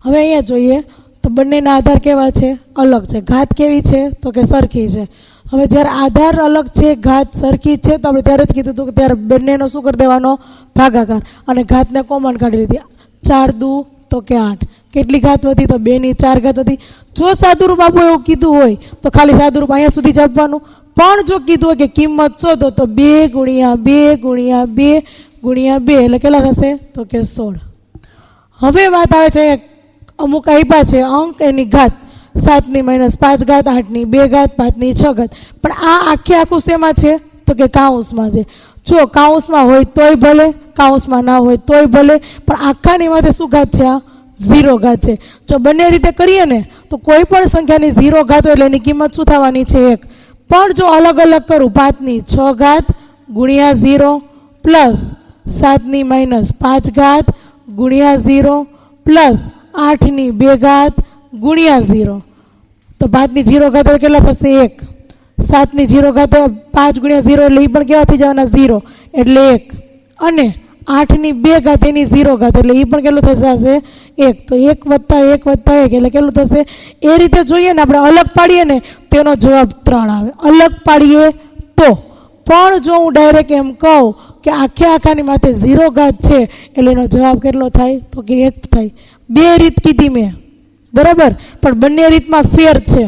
હવે અહીંયા જોઈએ તો બંનેના આધાર કેવા છે? અલગ છે. ઘાત કેવી છે? તો કે સરખી છે. હવે જ્યારે આધાર અલગ છે, ઘાત સરખી છે, તો આપણે ત્યારે જ કીધું હતું કે ત્યારે બંનેનો શું કરી દેવાનો? ભાગાકાર. અને ઘાતને કોમન કાઢી લીધી. 4 દુ તો કે 8. કેટલી ઘાત વધી? તો 2 ની 4 ઘાત વધી. જો સાદુરૂપ આપો એવું કીધું હોય તો ખાલી સાદુરૂપ અહીંયા સુધી જ આપવાનું. પણ જો કીધું હોય કે કિંમત શોધો તો 2 ગુણ્યા 2 ગુણ્યા 2 ગુણ્યા 2 એટલે કેટલા થશે? તો કે 16. હવે વાત આવે છે અમુક આપ્યા છે અંક એની ઘાત 7 ની -5 ઘાત, 8 ની 2 ઘાત, 5 ની 6 ઘાત. પણ આ આખું શેમાં છે? તો કે કાઉન્સમાં છે. જો કાઉન્સમાં હોય તોય ભલે, કાઉન્સમાં ના હોય તોય ભલે, પણ આખાની માથે શું ઘાત છે? આ 0 ઘાત છે. જો બંને રીતે કરીએ ને તો કોઈ પણ સંખ્યાની 0 ઘાત હોય એટલે એની કિંમત શું થવાની છે? 1. પણ જો અલગ અલગ કરું 5 ની 6 ઘાત ગુણ્યા 0 પ્લસ 7 ની -5 ઘાત ગુણ્યા 0 પ્લસ 8 ની 2 ઘાત ગુણ્યા 0, તો 5 ની 0 ઘાત કેટલા થશે? 1. 7 ની 0 ઘાત 5 ગુણ્યા 0 એટલે એ પણ કેવા થઈ જવાના? 0 એટલે 1. અને 8 ની 2 ઘાત એની 0 ઘાત એટલે એ પણ કેટલું થશે? 1. તો 1 + 1 + 1 એટલે કેટલું થશે? એ રીતે જોઈએ ને આપણે અલગ પાડીએ ને તેનો જવાબ 3 આવે. અલગ પાડીએ તો. પણ જો હું ડાયરેક્ટ એમ કહું કે આખાની માથે 0 ઘાત છે એટલે એનો જવાબ કેટલો થાય? તો કે 1 થાય. 2 રીત કીધી મેં, બરાબર, પણ બંને રીતમાં ફેર છે.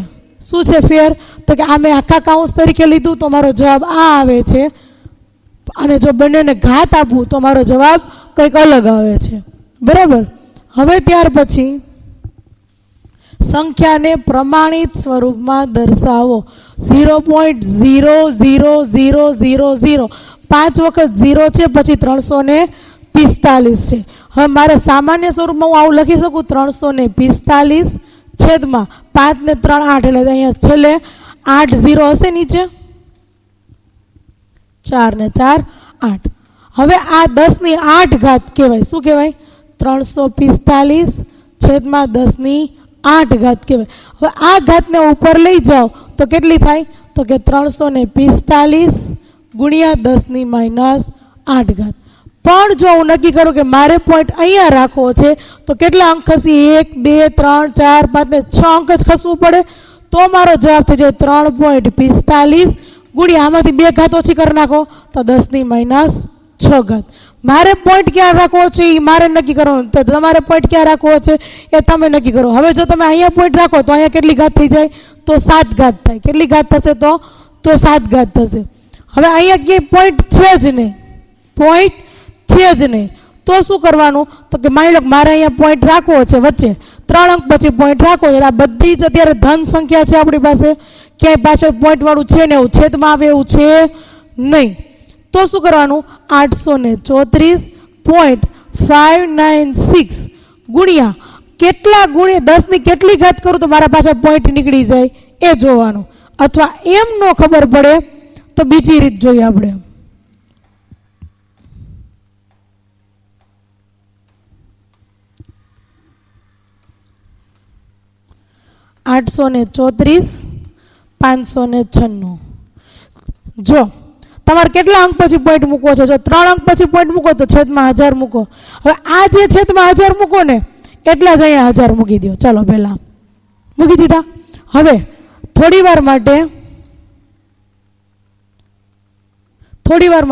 શું છે ફેર? તો કે આ મેં આખા કાઉન્સ તરીકે લીધું તો મારો જવાબ આ આવે છે, અને જો બંનેને ઘાત આપું તો મારો જવાબ કંઈક અલગ આવે છે, બરાબર. હવે ત્યાર પછી સંખ્યાને પ્રમાણિત સ્વરૂપમાં દર્શાવો. 0.00000 5 વખત 0 છે, પછી 345 છે. હવે મારે સામાન્ય સ્વરૂપમાં હું આવું લખી શકું 345 છેદમાં 5 ને 3 8 એટલે અહીંયા છેલ્લે 8 0 હશે નીચે, 4 ને 4 8. હવે આ 10 ની 8 ઘાત કહેવાય. શું કહેવાય? 345 છેદમાં 10 ની 8 ઘાત કહેવાય. હવે આ ઘાતને ઉપર લઈ જાઓ તો કેટલી થાય? તો કે 345 ગુણ્યા 10 ની -8 ઘાત. પણ જો હું નક્કી કરું કે મારે પોઈન્ટ અહીંયા રાખવો છે તો કેટલા અંક ખસી? 1 2 3 4 5 ને 6 અંક જ ખસવું પડે. તો મારો જવાબ થઈ જાય 3.45 ગુણ્યા આમાંથી 2 ઘાત ઓછી કરી નાખો તો 10 ની -6 ઘાત. મારે પોઈન્ટ ક્યાં રાખવો છે એ મારે નક્કી કરવાનું. તો તમારે પોઈન્ટ ક્યાં રાખવો છે એ તમે નક્કી કરો. હવે જો તમે અહીંયા પોઈન્ટ રાખો તો અહીંયા કેટલી ઘાત થઈ જાય? તો 7 ઘાત થાય. કેટલી ઘાત થશે? તો 7 ઘાત થશે. હવે અહીંયા ક્યાંય પોઈન્ટ છે જ નહીં, પોઈન્ટ છે જ નહીં, તો શું કરવાનું? તો કે માની લો મારે અહીંયા પોઈન્ટ રાખવો છે વચ્ચે 3 અંક પછી પોઈન્ટ રાખવો છે. આ બધી જ અત્યારે ધન સંખ્યા છે આપણી પાસે, ક્યાંય પાછળ પોઈન્ટ વાળું છે ને એવું છેદમાં આવે એવું છે નહીં. તો શું કરવાનું? 834.596 ગુણ્યા કેટલા ગુણ્યા 10 ની કેટલી ઘાત કરું તો મારા પાછળ પોઈન્ટ નીકળી જાય એ જોવાનું. અથવા એમ ન ખબર પડે તો બીજી રીત જોઈએ આપણે. 834/596. જો તમારે કેટલા અંક પછી પોઈન્ટ મૂકવો છે? જો 3 અંક પછી પોઈન્ટ મૂકો તો છેદમાં 1000 મૂકો. હવે આ જે છેદમાં 1000 મૂકો ને એટલા જ અહીંયા 1000 મૂકી દો. ચાલો પહેલા મૂકી દીધા. હવે થોડી વાર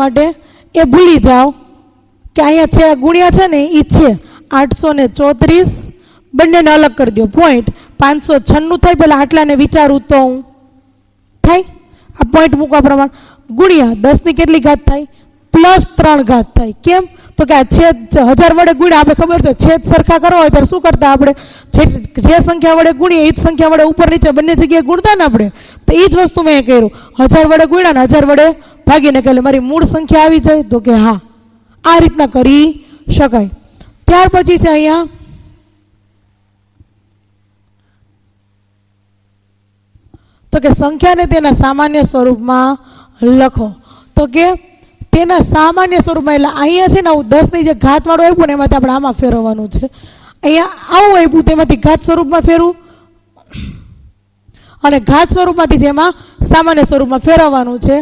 માટે એ ભૂલી જાઓ કે અહીંયા છે ગુણ્યા છે ને એ છે 834, બંનેને અલગ કરી દો. પોઈન્ટ 596 થાય. પહેલાં આટલાને વિચારું તો હું થાય આ પોઈન્ટ મૂકવા પ્રમાણે ગુણ્યા 10 ની કેટલી ઘાત થાય? +3 ઘાત થાય. કેમ? તો કે આ છેદ 1000 વડે ગુણ્યા આપણે ખબર છે છેદ સરખા કરવા હોય ત્યારે શું કરતા આપણે? જે સંખ્યા વડે ગુણીએ એ જ સંખ્યા વડે ઉપર નીચે બંને જગ્યાએ ગુણતા ને આપણે. તો એ જ વસ્તુ મેં કર્યું. 1000 વડે ગુણ્યા ને 1000 વડે ભાગીને એટલે મારી મૂળ સંખ્યા આવી જાય. તો કે હા, આ રીતના કરી શકાય. ત્યાર પછી છે અહીંયા તો કે સંખ્યાને તેના સામાન્ય સ્વરૂપમાં લખો. તો કે તેના સામાન્ય સ્વરૂપમાં એટલે અહીંયા છે ને હું 10 ની જે ઘાતવાળું આપ્યું ને એમાંથી આપણે આમાં ફેરવવાનું છે. અહીંયા આવું આપ્યું તેમાંથી ઘાત સ્વરૂપમાં ફેરવું અને ઘાત સ્વરૂપમાંથી જેમાં સામાન્ય સ્વરૂપમાં ફેરવવાનું છે.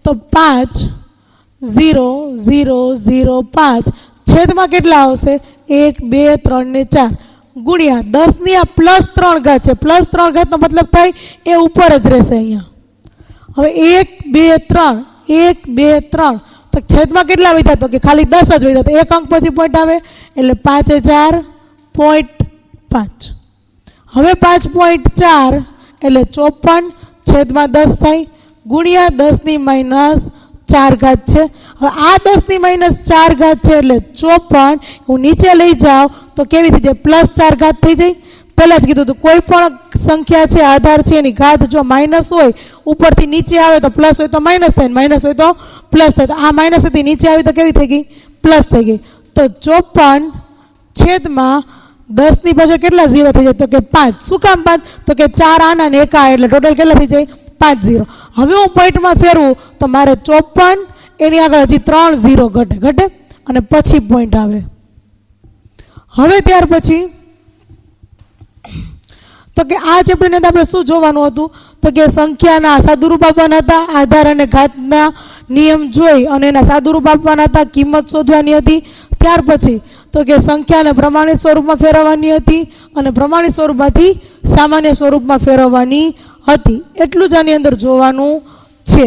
તો 5,0,0,0,5 છેદમાં કેટલા આવશે? 1 2 3 ને 4 ગુણ્યા 10ની આ +3 ઘાત છે, +3 ઘાતનો મતલબ થાય એ ઉપર જ રહેશે અહીંયા. હવે 1 2 3 1 2 3 તો છેદમાં કેટલા વધ્યા? તો કે ખાલી 10 જ વધ્યા, તો એક અંક પછી પોઈન્ટ આવે એટલે 5000.5. હવે 5.4 એટલે 54 છેદમાં 10 થાય ગુણ્યા 10ની -4 ઘાત છે. હવે આ 10ની -4 ઘાત છે એટલે 54 હું નીચે લઈ જાઉં તો કેવી થઈ જાય? +4 ઘાત થઈ જાય. પહેલાં જ કીધું હતું કોઈ પણ સંખ્યા છે આધાર છે એની ઘાત જો માઇનસ હોય ઉપરથી નીચે આવે તો પ્લસ હોય તો માઇનસ થાય, માઇનસ હોય તો પ્લસ થાય. તો આ માઇનસ હતી નીચે આવી તો કેવી થઈ ગઈ? પ્લસ થઈ ગઈ. તો 54 છેદમાં 10ની પાછળ કેટલા 0 થઈ જાય? તો કે 5. શું કામ 5? તો કે 4 આના ને 1 આ એટલે ટોટલ કેટલા થઈ જાય? 5 0. હવે હું પોઈન્ટમાં ફેરવું તો મારે 54 એની આગળ હજી 3 0 ઘટે અને પછી પોઈન્ટ આવે. હવે ત્યાર પછી તો કે આ ચેપ્ટરની અંદર આપણે શું જોવાનું હતું? તો કે સંખ્યાના સાદુરૂપ આપવાના હતા, આધાર અને ઘાતના નિયમ જોઈ અને એના સાદુરૂપ આપવાના હતા, કિંમત શોધવાની હતી. ત્યાર પછી તો કે સંખ્યાને પ્રમાણિત સ્વરૂપમાં ફેરવવાની હતી અને પ્રમાણિત સ્વરૂપમાંથી સામાન્ય સ્વરૂપમાં ફેરવવાની હતી. એટલું જ આની અંદર જોવાનું છે.